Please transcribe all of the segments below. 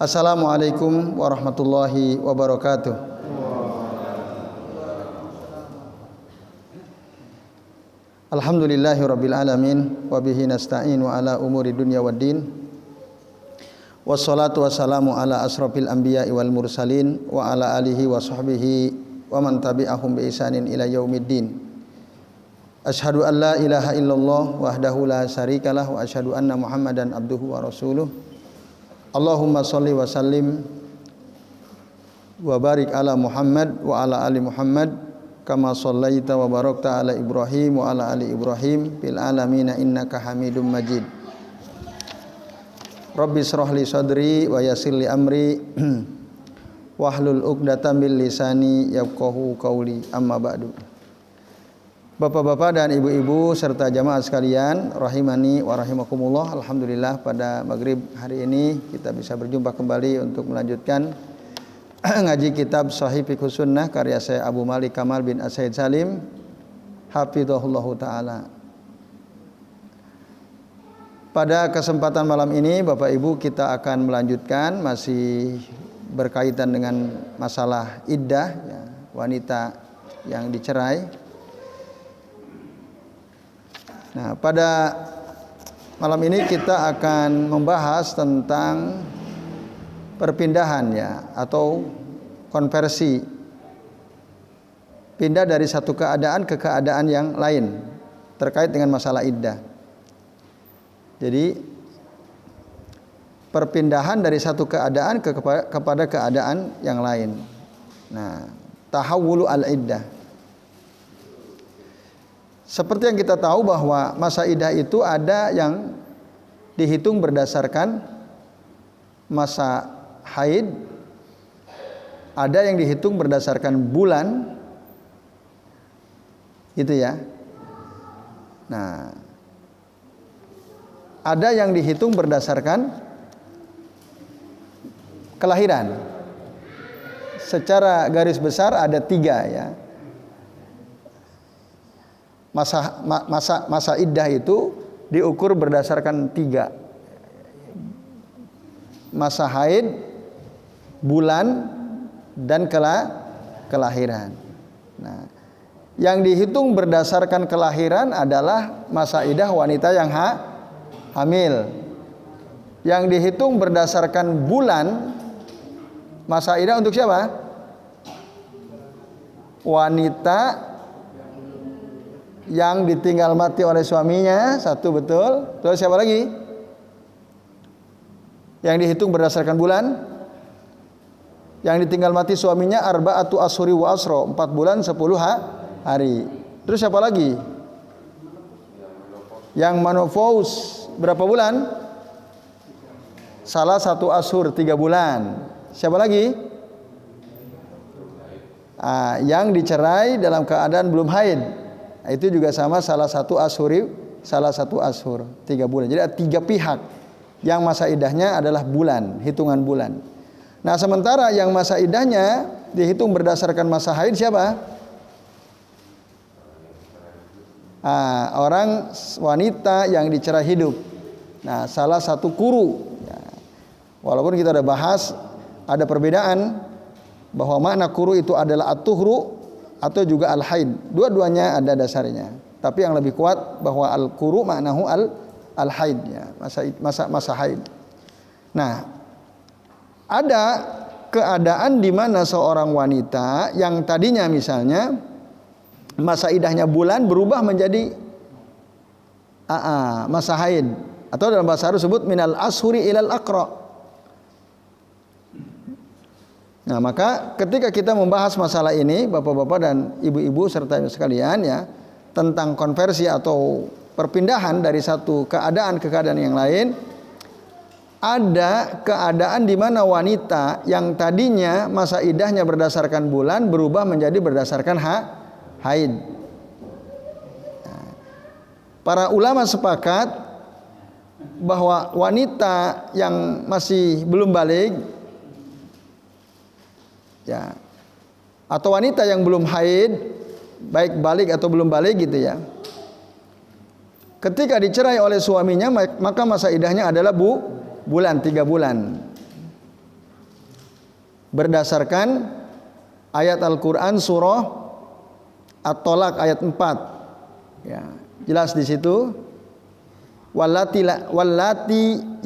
Assalamualaikum warahmatullahi wabarakatuh. Alhamdulillahirabbil alamin wa bihi nasta'inu ala umuri dunya waddin. Wassalatu wassalamu ala asrofil anbiya'i wal mursalin wa ala alihi wa sahbihi wa man tabi'ahum bi ihsanin ila yaumiddin. Asyhadu an la ilaha illallah wahdahu la syarikalah wa asyhadu anna Muhammadan abduhu wa rasuluh. Allahumma shalli wa sallim wa barik ala Muhammad wa ala ali Muhammad kama shallaita wa barakta ala Ibrahim wa ala ali Ibrahim fil alamin innaka Hamidum Majid. Rabbi shrah li sadri wa yassir li amri wahlul 'uqdatam min lisani yafqahu qawli. Amma ba'du. Bapak-bapak dan ibu-ibu serta jamaah sekalian rahimani wa rahimakumullah. Alhamdulillah pada maghrib hari ini kita bisa berjumpa kembali untuk melanjutkan ngaji kitab Shahih Fiqhus Sunnah karya saya Abu Malik Kamal bin As-Said Salim hafizahullahu taala. Pada kesempatan malam ini Bapak Ibu kita akan melanjutkan masih berkaitan dengan masalah iddah ya, wanita yang dicerai. Nah, pada malam ini kita akan membahas tentang perpindahan ya atau konversi. Pindah dari satu keadaan ke keadaan yang lain terkait dengan masalah iddah. Jadi perpindahan dari satu keadaan kepada keadaan yang lain. Nah, tahawulu al-iddah. Seperti yang kita tahu bahwa masa iddah itu ada yang dihitung berdasarkan masa haid, ada yang dihitung berdasarkan bulan, gitu ya. Nah, ada yang dihitung berdasarkan kelahiran. Secara garis besar ada 3 ya. Masa iddah itu diukur berdasarkan 3. Masa haid, bulan, dan kelahiran. Nah, yang dihitung berdasarkan kelahiran adalah masa iddah wanita yang hamil. Yang dihitung berdasarkan bulan, masa iddah untuk siapa? Wanita yang ditinggal mati oleh suaminya, satu betul. Terus siapa lagi? Yang dihitung berdasarkan bulan, yang ditinggal mati suaminya arba'atu ashuri wa asro, 4 bulan 10 hari. Terus siapa lagi? Yang menopause berapa bulan? Salah satu ashur 3 bulan. Siapa lagi? Yang dicerai dalam keadaan belum haid. Itu juga sama salah satu ashur 3 bulan. Jadi ada 3 pihak yang masa iddahnya adalah bulan, hitungan bulan. Nah, sementara yang masa iddahnya dihitung berdasarkan masa haid siapa? Orang wanita yang dicerai hidup. Nah, salah satu kuru. Ya. Walaupun kita udah bahas ada perbedaan bahwa makna kuru itu adalah at-tuhru atau juga al-haid. Dua-duanya ada dasarnya. Tapi yang lebih kuat bahwa al-quru maknahu al-haid ya, masa haid. Nah, ada keadaan di mana seorang wanita yang tadinya misalnya masa iddahnya bulan berubah menjadi masa haid atau dalam bahasa Arab disebut minal ashuri ilal aqra. Nah, maka ketika kita membahas masalah ini, bapak-bapak dan ibu-ibu serta sekalian ya, tentang konversi atau perpindahan dari satu keadaan ke keadaan yang lain, ada keadaan di mana wanita yang tadinya masa iddahnya berdasarkan bulan berubah menjadi berdasarkan haid. Nah, para ulama sepakat bahwa wanita yang masih belum baligh ya, atau wanita yang belum haid, baik balik atau belum balik gitu ya, ketika dicerai oleh suaminya maka masa iddahnya adalah bulan, 3 bulan. Berdasarkan ayat Al-Quran surah At-Tolak ayat 4. Ya, jelas di situ. Wallati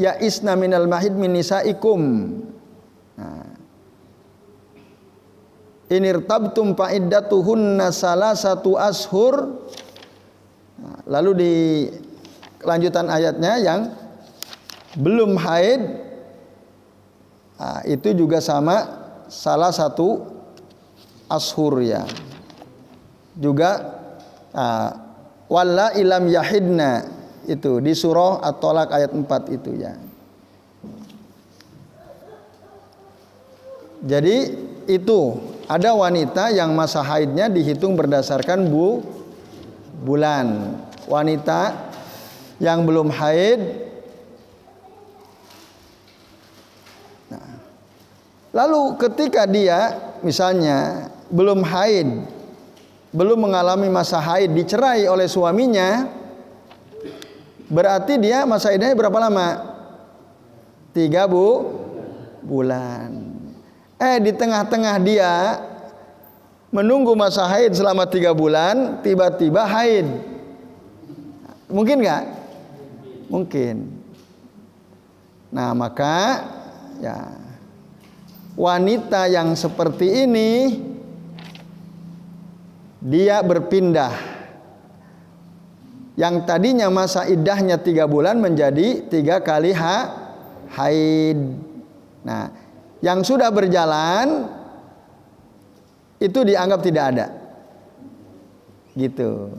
ya'isna minal mahid min nisaikum. Nah, inirtabtum fa'iddatuhunna salasatu ashur. Nah, lalu di kelanjutan ayatnya yang belum haid, nah, itu juga sama salah satu ashur ya. Juga walla ilam yahidna itu di surah At-Tolak ayat 4 itu ya. Jadi itu ada wanita yang masa haidnya dihitung berdasarkan bulan. Wanita yang belum haid. Nah, lalu ketika dia misalnya belum haid, belum mengalami masa haid, dicerai oleh suaminya, berarti dia masa iddahnya berapa lama? 3 bulan. Di tengah-tengah dia menunggu masa haid selama 3 bulan, tiba-tiba haid. Mungkin nggak? Mungkin. Nah, maka ya wanita yang seperti ini dia berpindah. Yang tadinya masa iddahnya 3 bulan menjadi 3 kali haid. Nah, yang sudah berjalan itu dianggap tidak ada. Gitu.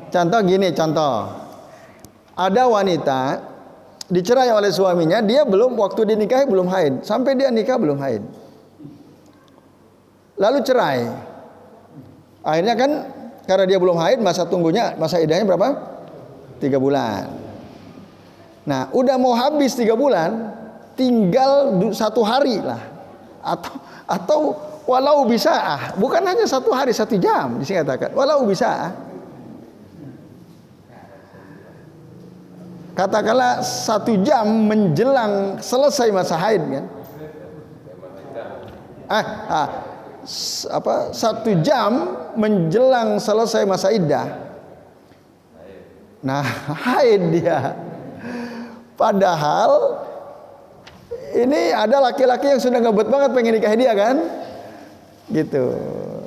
Contoh gini, contoh. Ada wanita dicerai oleh suaminya, dia belum waktu dinikahi belum haid, sampai dia nikah belum haid. Lalu cerai. Akhirnya kan karena dia belum haid, masa tunggunya, masa iddahnya berapa? 3 bulan. Nah, udah mau habis 3 bulan, tinggal 1 hari lah. Atau walau bisa, bukan hanya 1 hari, 1 jam dikatakan. Walau bisa. Katakanlah 1 jam menjelang selesai masa haid kan. 1 jam menjelang selesai masa iddah. Nah, haid dia. Padahal ini ada laki-laki yang sudah ngebet banget pengen nikahi dia kan? Gitu.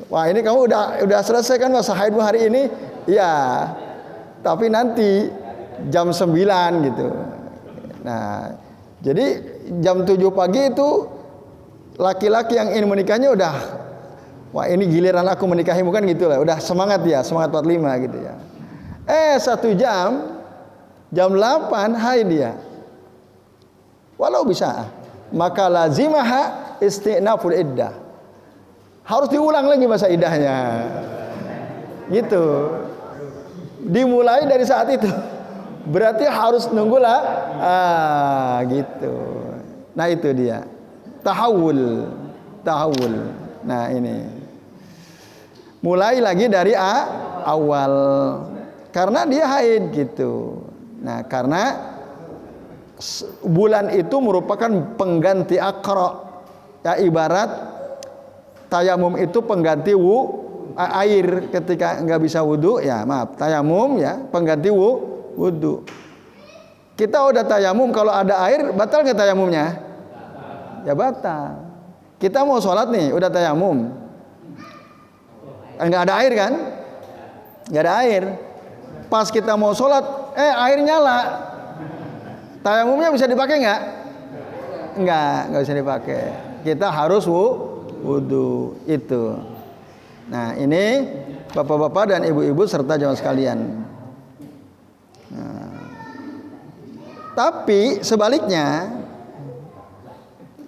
Wah, ini kamu udah selesai kan masa haidmu hari ini? Iya. Tapi nanti jam 9 gitu. Nah, jadi jam 7 pagi itu laki-laki yang ingin menikahnya udah, wah ini giliran aku menikahimu kan gitu lah. Udah semangat ya, semangat 45 gitu ya. 1 jam, jam 8 haid dia. Walau bisa, maka lazimaha istinaful iddah. Harus diulang lagi masa iddahnya. Gitu. Dimulai dari saat itu. Berarti harus nunggulah. Gitu. Nah itu dia. Tahawul. Nah ini. Mulai lagi dari awal. Karena dia haid gitu. Nah karena bulan itu merupakan pengganti akra. Ya ibarat tayamum itu pengganti air ketika nggak bisa wudu ya maaf tayamum ya pengganti wudu. Kita udah tayamum kalau ada air batal nggak tayamumnya? Ya batal. Kita mau sholat nih udah tayamum, nggak ada air kan? Nggak ada air. Pas kita mau sholat, air nyala. Tayamumnya bisa dipakai nggak? Nggak bisa dipakai. Kita harus wudu itu. Nah ini bapak-bapak dan ibu-ibu serta jamaah sekalian. Nah, tapi sebaliknya,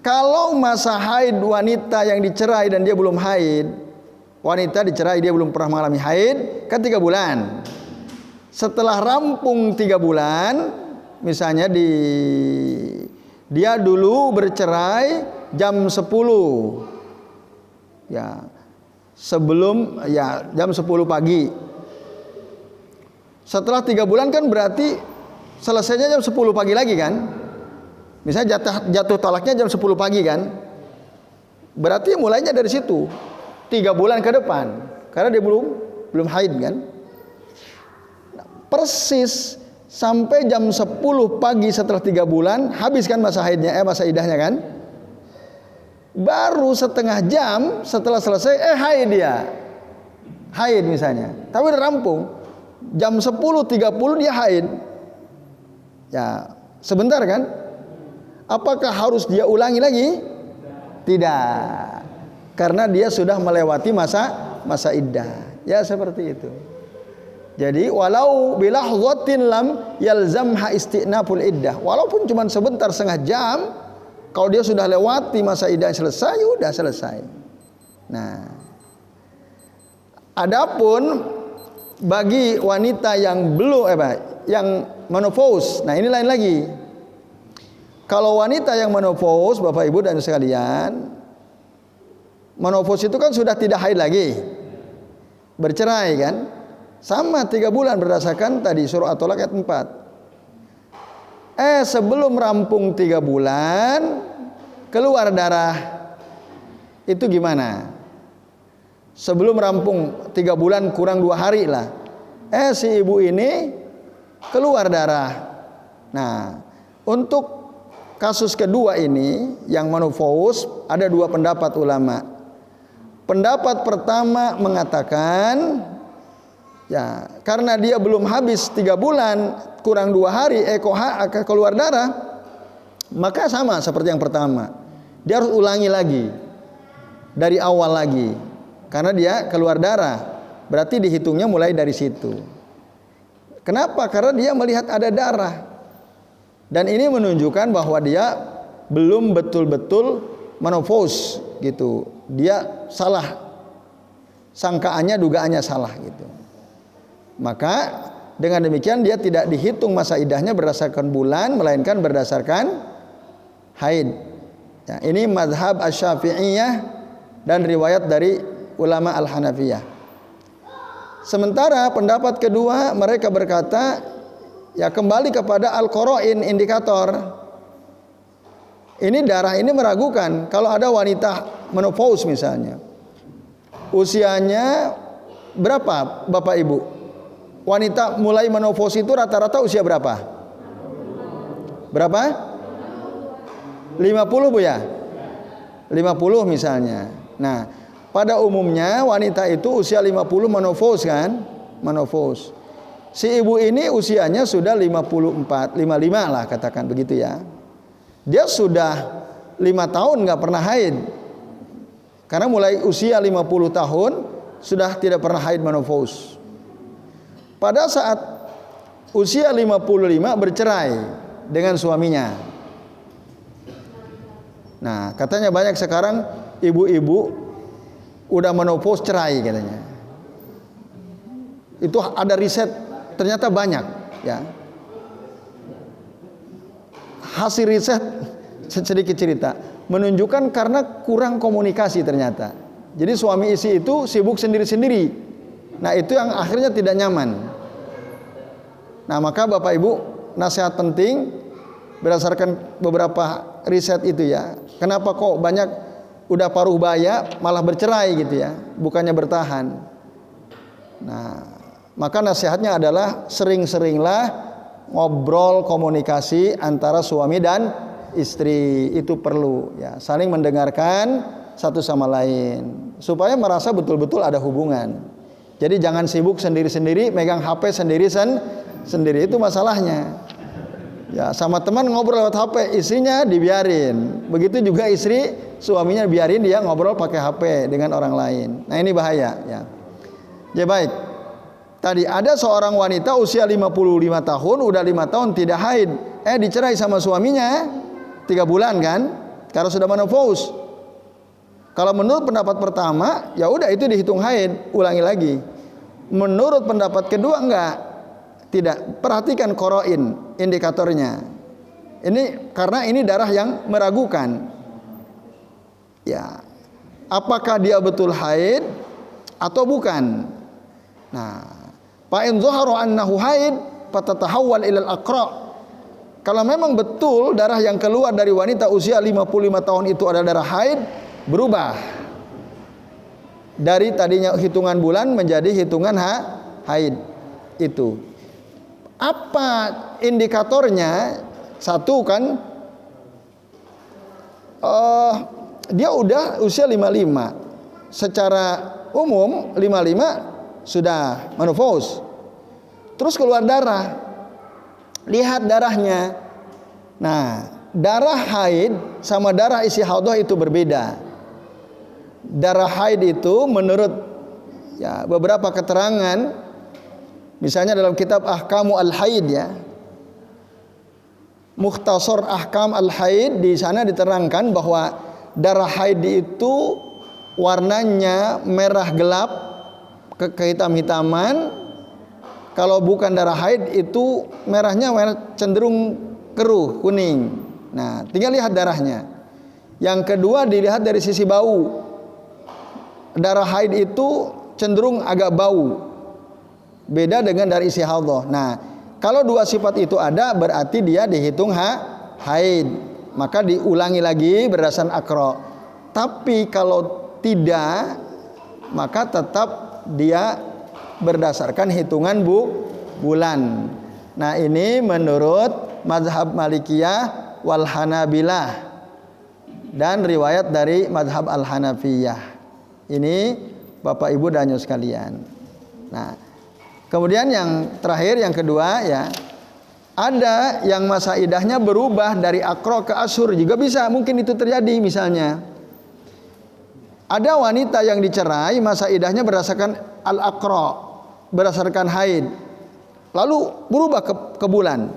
kalau masa haid wanita yang dicerai dan dia belum haid, wanita dicerai dia belum pernah mengalami haid, kan 3 bulan. Setelah rampung 3 bulan, misalnya dia dulu bercerai jam 10. Ya. Sebelum ya jam 10 pagi. Setelah 3 bulan kan berarti selesainya jam 10 pagi lagi kan? Misalnya jatuh talaknya jam 10 pagi kan? Berarti mulainya dari situ. 3 bulan ke depan. Karena dia belum haid kan? Nah, persis sampai jam 10 pagi setelah 3 bulan habis kan masa haidnya, masa idahnya kan? Baru setengah jam setelah selesai haid dia. Haid misalnya. Tapi udah rampung. Jam 10.30 dia haid. Ya, sebentar kan? Apakah harus dia ulangi lagi? Tidak. Karena dia sudah melewati masa iddah. Ya, seperti itu. Jadi walau bilahzatin lam yalzamha istinaful iddah. Walaupun cuma sebentar, setengah jam, kalau dia sudah lewati masa iddah selesai, ya udah selesai. Nah, adapun bagi wanita yang belum yang menopause, nah ini lain lagi. Kalau wanita yang menopause, Bapak Ibu dan sekalian, menopause itu kan sudah tidak haid lagi, bercerai kan, sama 3 bulan berdasarkan tadi surah At-Tolak ayat 4. Sebelum rampung 3 bulan keluar darah, itu gimana? Sebelum rampung 3 bulan kurang 2 hari lah, si ibu ini keluar darah. Nah, untuk kasus kedua ini yang menopause ada 2 pendapat ulama. Pendapat pertama mengatakan, ya karena dia belum habis 3 bulan kurang 2 hari akan keluar darah, maka sama seperti yang pertama, dia harus ulangi lagi dari awal lagi. Karena dia keluar darah, berarti dihitungnya mulai dari situ. Kenapa? Karena dia melihat ada darah. Dan ini menunjukkan bahwa dia belum betul-betul menopause gitu. Dia salah. Sangkaannya, dugaannya salah gitu. Maka dengan demikian dia tidak dihitung masa iddahnya berdasarkan bulan, melainkan berdasarkan haid. Ya, ini mazhab Asy-Syafi'iyah dan riwayat dari ulama Al-Hanafiyah. Sementara pendapat kedua, mereka berkata, ya kembali kepada al-qara'in, indikator. Ini darah ini meragukan. Kalau ada wanita menopause misalnya, usianya berapa Bapak Ibu? Wanita mulai menopause itu rata-rata usia berapa? Berapa? 50 Bu ya? 50 misalnya. Nah, pada umumnya wanita itu usia 50 menopause kan? Menopause. Si ibu ini usianya sudah 54, 55 lah katakan begitu ya. Dia sudah 5 tahun nggak pernah haid. Karena mulai usia 50 tahun sudah tidak pernah haid menopause. Pada saat usia 55 bercerai dengan suaminya. Nah, katanya banyak sekarang ibu-ibu udah menopause cerai katanya. Itu ada riset, ternyata banyak ya. Hasil riset sedikit cerita menunjukkan karena kurang komunikasi ternyata. Jadi suami istri itu sibuk sendiri-sendiri. Nah, itu yang akhirnya tidak nyaman. Nah, maka Bapak Ibu, nasihat penting berdasarkan beberapa riset itu ya. Kenapa kok banyak udah paruh baya malah bercerai gitu ya, bukannya bertahan. Nah, maka nasihatnya adalah sering-seringlah ngobrol, komunikasi antara suami dan istri, itu perlu ya, saling mendengarkan satu sama lain supaya merasa betul-betul ada hubungan. Jadi jangan sibuk sendiri-sendiri, megang HP sendiri, itu masalahnya. Ya, sama teman ngobrol lewat HP, istrinya dibiarin. Begitu juga istri, suaminya biarin dia ngobrol pakai HP dengan orang lain. Nah, ini bahaya ya. Ya baik. Tadi ada seorang wanita usia 55 tahun, udah 5 tahun tidak haid. Dicerai sama suaminya 3 bulan kan? Karena sudah menopause. Kalau menurut pendapat pertama, ya udah itu dihitung haid, ulangi lagi. Menurut pendapat kedua enggak. Tidak, perhatikan qoro'in, indikatornya. Ini karena ini darah yang meragukan. Ya, apakah dia betul haid atau bukan? Nah, fa in dhahara annahu haid fatatahawwal ila al-aqra. Kalau memang betul darah yang keluar dari wanita usia 55 tahun itu adalah darah haid, berubah. Dari tadinya hitungan bulan menjadi hitungan haid itu. Apa indikatornya? Satu kan dia udah usia 55. Secara umum 55 sudah menopause. Terus keluar darah. Lihat darahnya. Nah, darah haid sama darah istihadhah itu berbeda. Darah haid itu menurut beberapa keterangan, misalnya dalam kitab Ahkamu Al-Haid Mukhtasar Ahkam Al-Haid, di sana diterangkan bahwa darah haid itu warnanya merah gelap kehitam-hitaman. Kalau bukan darah haid itu merahnya cenderung keruh, kuning. Nah, tinggal lihat darahnya. Yang kedua dilihat dari sisi bau. Darah haid itu cenderung agak bau. Beda dengan darah istihadhah. Nah, kalau dua sifat itu ada berarti dia dihitung haid. Maka diulangi lagi berdasarkan akra. Tapi kalau tidak, maka tetap dia berdasarkan hitungan bulan. Nah, ini menurut mazhab Malikiyah wal Hanabilah dan riwayat dari mazhab Al-Hanafiyah. Ini Bapak Ibu dan Nyonya sekalian. Nah, kemudian yang terakhir, yang kedua ada yang masa idahnya berubah dari akro ke ashur, juga bisa, mungkin itu terjadi. Misalnya ada wanita yang dicerai masa idahnya berdasarkan al-akro, berdasarkan haid, lalu berubah ke bulan.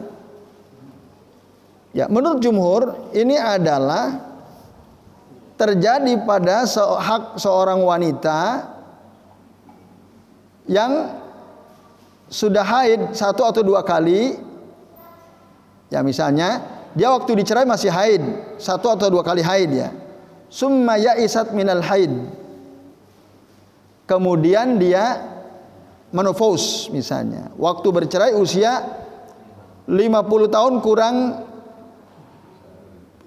Ya, menurut jumhur ini adalah terjadi pada hak seorang wanita yang sudah haid 1 atau 2 kali. Ya, misalnya dia waktu dicerai masih haid 1 atau 2 kali haid Summa ya'isat minal haid. Kemudian dia menopause misalnya. Waktu bercerai usia 50 tahun kurang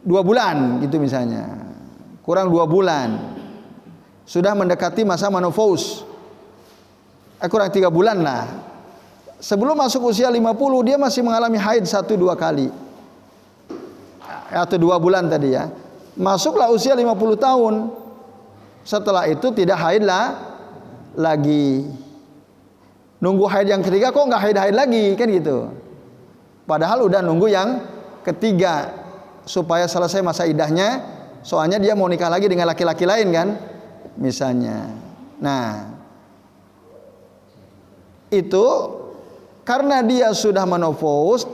2 bulan gitu misalnya. Kurang 2 bulan. Sudah mendekati masa menopause. Kurang 3 bulan lah. Sebelum masuk usia 50 dia masih mengalami haid 1-2 kali. Atau 2 bulan tadi Masuklah usia 50 tahun. Setelah itu tidak haid lagi. Nunggu haid yang ketiga kok nggak haid lagi, kan gitu. Padahal udah nunggu yang ketiga supaya selesai masa idahnya. Soalnya dia mau nikah lagi dengan laki-laki lain kan, misalnya. Nah, itu karena dia sudah menopause,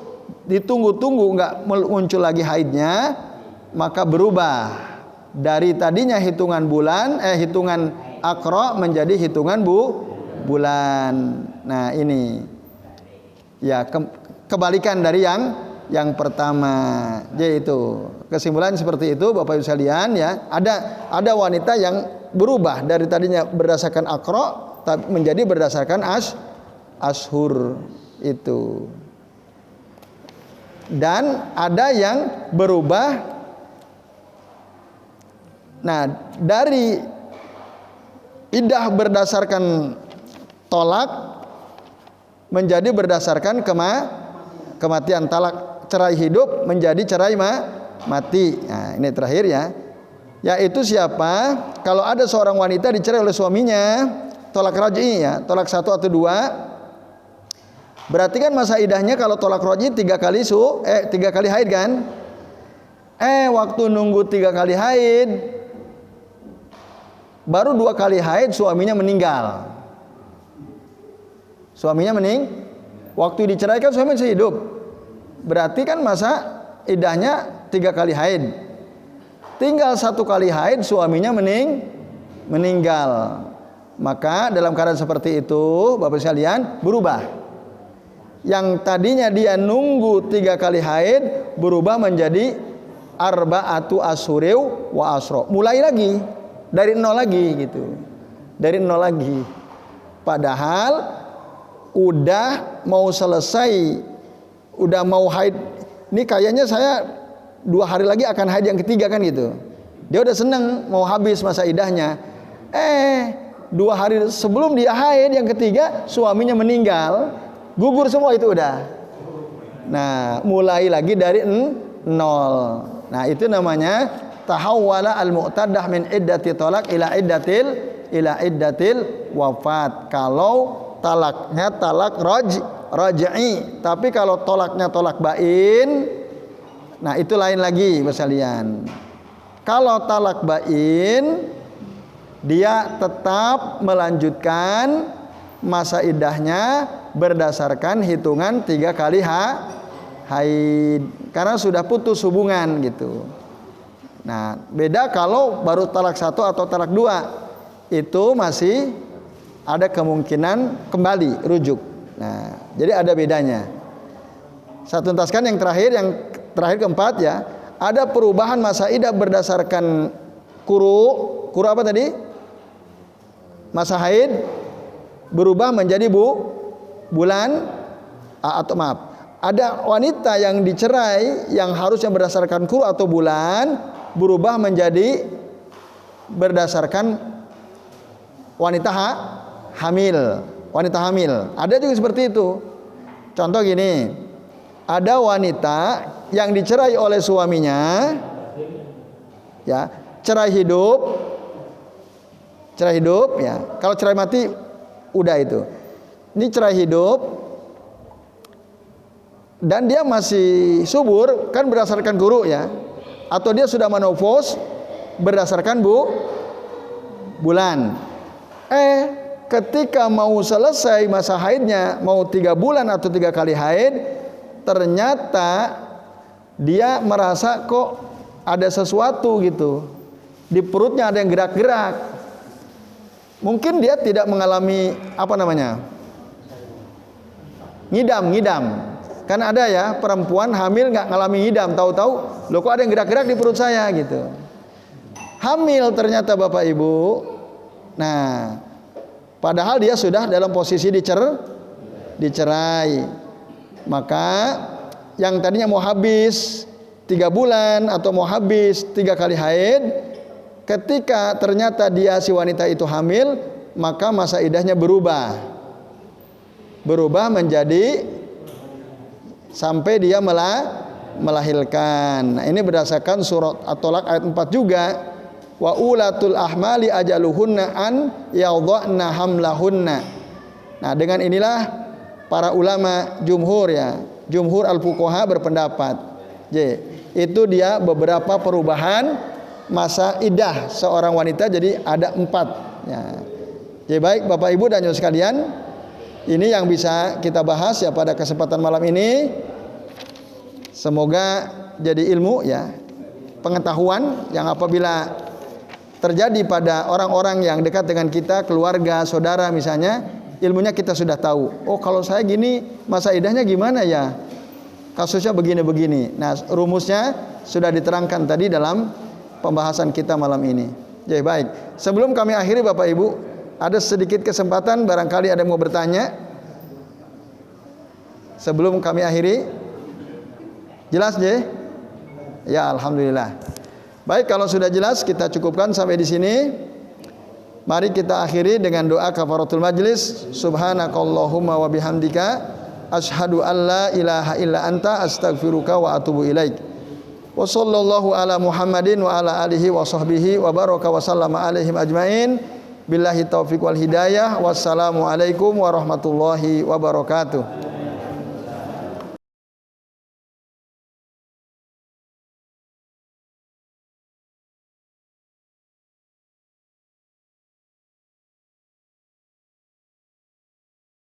ditunggu-tunggu nggak muncul lagi haidnya, maka berubah dari tadinya hitungan bulan, hitungan akro menjadi hitungan bulan. Nah, ini kebalikan dari yang pertama. Yaitu kesimpulan seperti itu Bapak Ibu sekalian Ada wanita yang berubah dari tadinya berdasarkan akro menjadi berdasarkan ashur itu. Dan ada yang berubah dari idah berdasarkan tolak menjadi berdasarkan kematian. Talak cerai hidup menjadi cerai mati. Nah, ini terakhir yaitu siapa? Kalau ada seorang wanita dicerai oleh suaminya, tolak raj'i tolak 1 atau 2. Berarti kan masa idahnya kalau tolak raj'i 3 kali 3 kali haid kan? Waktu nunggu 3 kali haid, baru 2 kali haid suaminya meninggal. Waktu diceraikan suami masih hidup. Berarti kan masa idahnya 3 kali haid. Tinggal 1 kali haid suaminya meninggal. Maka dalam keadaan seperti itu Bapak sekalian berubah. Yang tadinya dia nunggu 3 kali haid berubah menjadi arba'atu asyuriw wa asro. Mulai lagi dari 0 lagi gitu. Dari 0 lagi. Padahal udah mau selesai, udah mau haid ini kayaknya saya 2 hari lagi akan haid yang ketiga kan gitu. Dia udah seneng mau habis masa idahnya. 2 hari sebelum dia haid yang ketiga suaminya meninggal, gugur semua itu udah. Nah, mulai lagi dari nol. Nah, itu namanya tahawwala al-mu'taddah min iddati talaq ila iddatil wafat. Kalau talaknya talak raj'i, tapi kalau tolaknya tolak bain, nah itu lain lagi sekalian. Kalau talak bain, dia tetap melanjutkan masa iddahnya berdasarkan hitungan 3 kali haid, karena sudah putus hubungan gitu. Nah, beda kalau baru talak 1 atau talak 2, itu masih ada kemungkinan kembali rujuk. Nah, jadi ada bedanya. Saya tuntaskan yang terakhir keempat ya. Ada perubahan masa iddah berdasarkan kuru apa tadi? Masa haid berubah menjadi bulan atau maaf. Ada wanita yang dicerai yang harusnya berdasarkan kuru atau bulan berubah menjadi berdasarkan wanita hamil. Ada juga seperti itu. Contoh gini, ada wanita yang dicerai oleh suaminya, ya, cerai hidup ya. Kalau cerai mati udah itu. Ini cerai hidup dan dia masih subur kan berdasarkan guru ya, atau dia sudah menopause berdasarkan bulan. Ketika mau selesai masa haidnya, mau 3 bulan atau 3 kali haid, ternyata dia merasa kok ada sesuatu gitu di perutnya, ada yang gerak-gerak. Mungkin dia tidak mengalami ngidam. Kan ada ya perempuan hamil nggak ngalami ngidam, tahu-tahu loh kok ada yang gerak-gerak di perut saya gitu. Hamil ternyata Bapak Ibu. Nah, padahal dia sudah dalam posisi dicerai. Maka yang tadinya mau habis 3 bulan atau mau habis 3 kali haid, ketika ternyata si wanita itu hamil, maka masa iddahnya berubah menjadi sampai dia melahirkan. Nah, ini berdasarkan surat At-Tolaq ayat 4 juga. Wa ulatul ahmali ajaluhunna an yadhana hamlahunna. Nah, dengan inilah para ulama jumhur al-fuqaha berpendapat. Itu dia beberapa perubahan masa iddah seorang wanita, jadi ada 4 ya. Jadi baik Bapak Ibu dan Saudara sekalian, ini yang bisa kita bahas ya pada kesempatan malam ini. Semoga jadi ilmu ya, pengetahuan yang apabila terjadi pada orang-orang yang dekat dengan kita, keluarga, saudara misalnya, ilmunya kita sudah tahu. Oh, kalau saya gini, masa iddahnya gimana ya? Kasusnya begini-begini. Nah, rumusnya sudah diterangkan tadi dalam pembahasan kita malam ini. Jadi baik, sebelum kami akhiri Bapak Ibu, ada sedikit kesempatan barangkali ada yang mau bertanya sebelum kami akhiri. Jelas ya, alhamdulillah. Baik, kalau sudah jelas kita cukupkan sampai di sini. Mari kita akhiri dengan doa kafaratul majlis. Subhanakallahumma wa bihamdika asyhadu an la ilaha illa anta astaghfiruka wa atubu ilaik. Wa sallallahu ala Muhammadin wa ala alihi wa sahbihi wa baraka wa sallama alaihim ajmain. Billahi taufiq wal hidayah. Wassalamu alaikum warahmatullahi wabarakatuh.